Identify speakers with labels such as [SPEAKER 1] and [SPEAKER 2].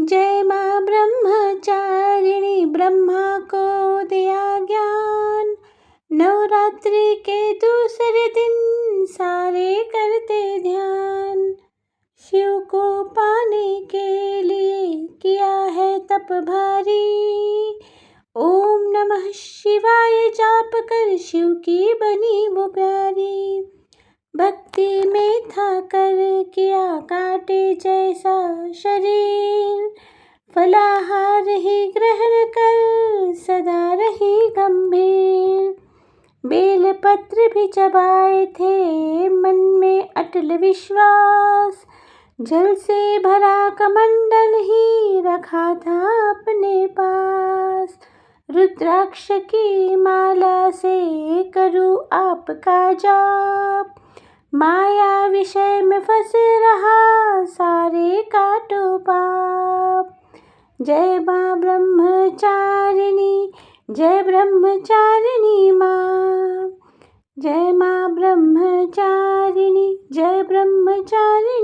[SPEAKER 1] जय माँ ब्रह्मचारिणी, ब्रह्मा को दिया ज्ञान। नवरात्रि के दूसरे दिन सारे करते ध्यान। शिव को पाने के लिए किया है तप भारी। ओम नमः शिवाय जाप कर शिव की बनी वो प्यारी। भक्ति में था कर किया कांटे जैसा शरीर। फलाहार ही ग्रहण कर सदा रही गंभीर। बेल पत्र भी चबाए थे मन में अटल विश्वास। जल से भरा कमंडल ही रखा था अपने पास। रुद्राक्ष की माला से करूँ आपका जाप। माया विषय में फंस रहा सारे काटो पाप। जय माँ ब्रह्मचारिणी, जय ब्रह्मचारिणी माँ। जय माँ ब्रह्मचारिणी, जय ब्रह्मचारिणी।